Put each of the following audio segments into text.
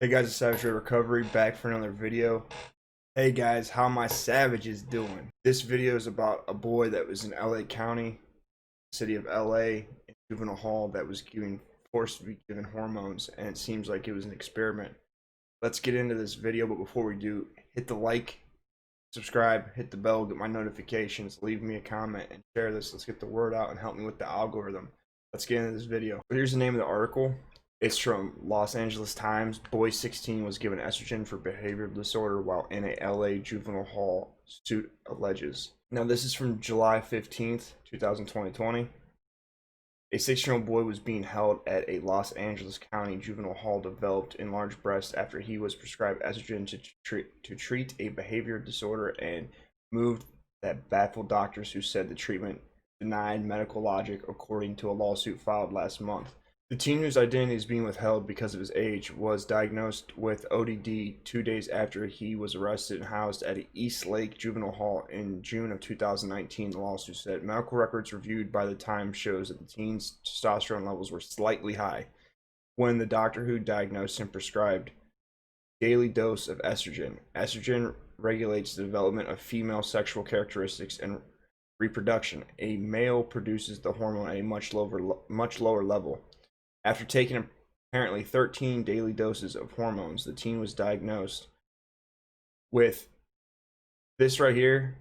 Hey guys, it's Savage Red Recovery back for another video. Hey guys, how my savages doing? This video is about a boy that was in LA County, city of LA, in juvenile hall that was forced to be given hormones, and it seems like it was an experiment. Let's get into this video, but before we do, hit the like, subscribe, hit the bell, get my notifications, leave me a comment, and share this. Let's get the word out and help me with the algorithm. Let's get into this video. So here's the name of the article. It's from Los Angeles Times. Boy 16 was given estrogen for behavioral disorder while in a LA juvenile hall, suit alleges. Now this is from July 15th, 2020. A 16-year-old boy was being held at a Los Angeles County juvenile hall developed enlarged breast after he was prescribed estrogen to treat a behavior disorder and moved that baffled doctors who said the treatment denied medical logic, according to a lawsuit filed last month. The teen, whose identity is being withheld because of his age, was diagnosed with ODD 2 days after he was arrested and housed at East Lake Juvenile Hall in June of 2019, the lawsuit said. Medical records reviewed by the Times shows that the teen's testosterone levels were slightly high when the doctor who diagnosed him prescribed daily dose of estrogen. Estrogen regulates the development of female sexual characteristics and reproduction. A male produces the hormone at a much lower level. After taking apparently 13 daily doses of hormones, the teen was diagnosed with this right here.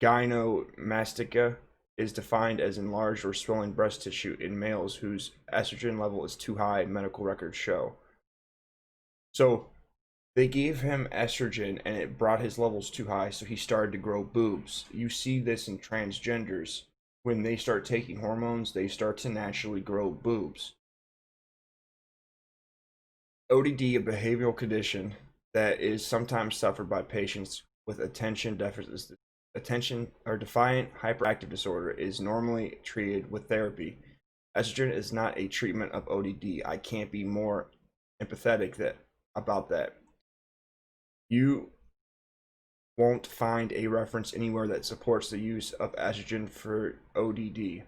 Gynecomastia is defined as enlarged or swelling breast tissue in males whose estrogen level is too high, medical records show. So they gave him estrogen and it brought his levels too high, so he started to grow boobs. You see this in transgenders. When they start taking hormones, they start to naturally grow boobs. ODD, a behavioral condition that is sometimes suffered by patients with attention deficit, attention or defiant hyperactive disorder, is normally treated with therapy. Estrogen is not a treatment of ODD. I can't be more empathetic about that. You won't find a reference anywhere that supports the use of estrogen for ODD.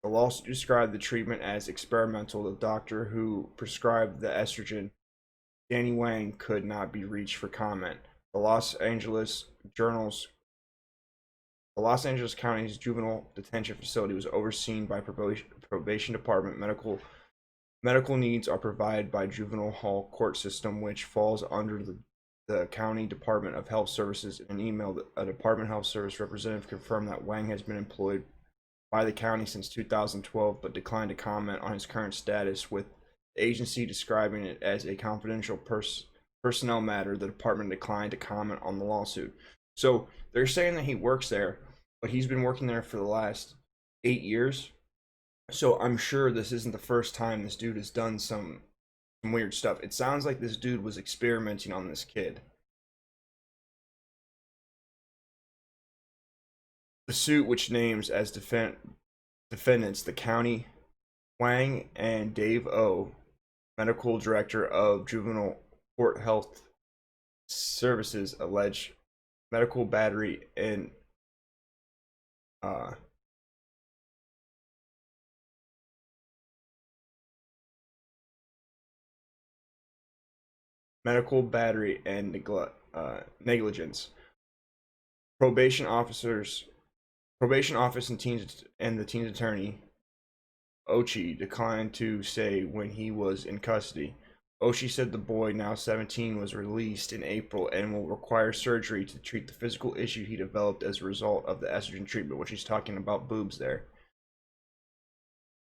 The lawsuit described the treatment as experimental. The doctor who prescribed the estrogen, Danny Wang, could not be reached for comment. The Los Angeles County's juvenile detention facility was overseen by probation department. Medical needs are provided by juvenile hall court system, which falls under the County Department of Health Services. In an email, a Department of Health Service representative confirmed that Wang has been employed by the county since 2012, but declined to comment on his current status, with the agency describing it as a confidential personnel matter. The department declined to comment on the lawsuit. So they're saying that he works there, but he's been working there for the last 8 years. So I'm sure this isn't the first time this dude has done some weird stuff. It sounds like this dude was experimenting on this kid. The suit, which names as defendants the county, Wang and Dave O, medical director of juvenile court health services, allege medical battery and negligence. Probation office and the teen's attorney Ochi declined to say when he was in custody. Ochi said the boy, now 17, was released in April and will require surgery to treat the physical issue he developed as a result of the estrogen treatment, which he's talking about boobs there.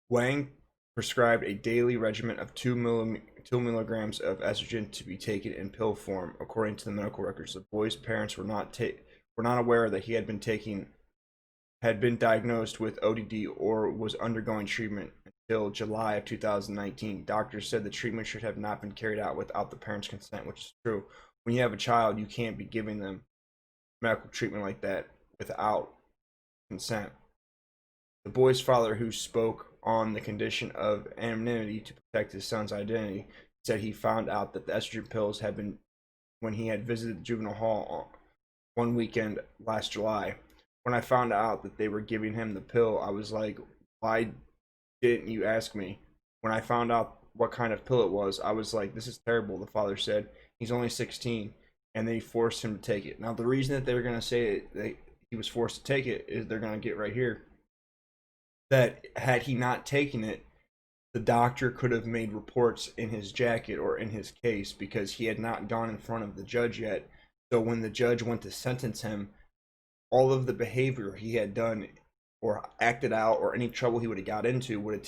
Wang prescribed a daily regimen of 2 milligrams of estrogen to be taken in pill form, according to the medical records. The boy's parents were not aware that he had been diagnosed with ODD or was undergoing treatment until July of 2019. Doctors said the treatment should have not been carried out without the parents' consent, which is true. When you have a child, you can't be giving them medical treatment like that without consent. The boy's father, who spoke on the condition of anonymity to protect his son's identity, said he found out that the estrogen pills had been when he had visited the juvenile hall one weekend last July. When I found out that they were giving him the pill, I was like, why didn't you ask me? When I found out what kind of pill it was, I was like, this is terrible. The father said, he's only 16, and they forced him to take it. Now, the reason that they're going to say he was forced to take it is they're going to get right here that had he not taken it, the doctor could have made reports in his jacket or in his case because he had not gone in front of the judge yet. So when the judge went to sentence him, all of the behavior he had done or acted out or any trouble he would have got into would have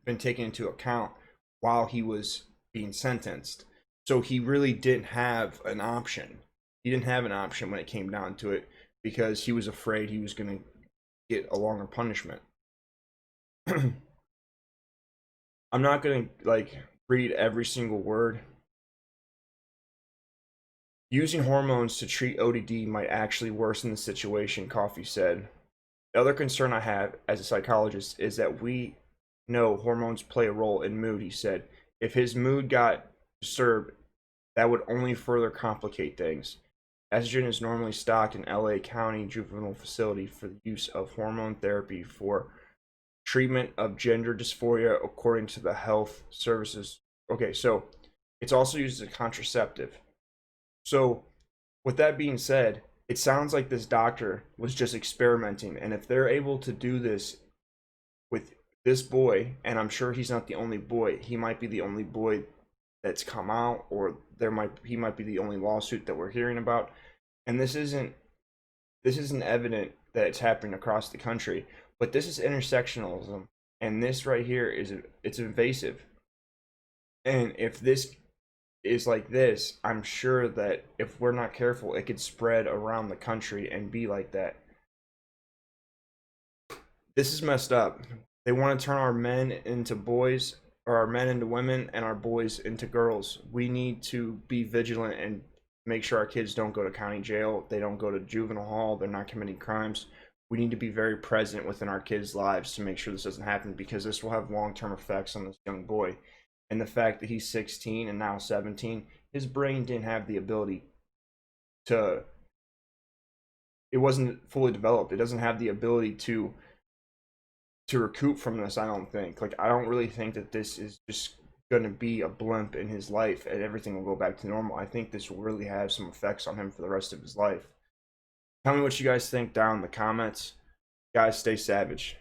been taken into account while he was being sentenced. So he really didn't have an option. He didn't have an option when it came down to it because he was afraid he was going to get a longer punishment. I'm not going to like read every single word. Using hormones to treat ODD might actually worsen the situation, Coffey said. The other concern I have as a psychologist is that we know hormones play a role in mood, he said. If his mood got disturbed, that would only further complicate things. Estrogen is normally stocked in LA County Juvenile Facility for the use of hormone therapy for treatment of gender dysphoria, according to the health services. Okay, so it's also used as a contraceptive. So, with that being said, it sounds like this doctor was just experimenting, and if they're able to do this with this boy, and I'm sure he's not the only boy, he might be the only boy that's come out, or he might be the only lawsuit that we're hearing about, and this isn't evident that it's happening across the country, but this is intersectionalism, and this right here it's invasive, and if this is like this, I'm sure that if we're not careful, it could spread around the country and be like that. This is messed up. They want to turn our men into boys, or our men into women, and our boys into girls. We need to be vigilant and make sure our kids don't go to county jail, they don't go to juvenile hall, they're not committing crimes. We need to be very present within our kids' lives to make sure this doesn't happen, because this will have long-term effects on this young boy. And the fact that he's 16 and now 17, his brain didn't have the ability to, it wasn't fully developed. It doesn't have the ability to recoup from this, I don't think. Like, I don't really think that this is just going to be a blimp in his life and everything will go back to normal. I think this will really have some effects on him for the rest of his life. Tell me what you guys think down in the comments. Guys, stay savage.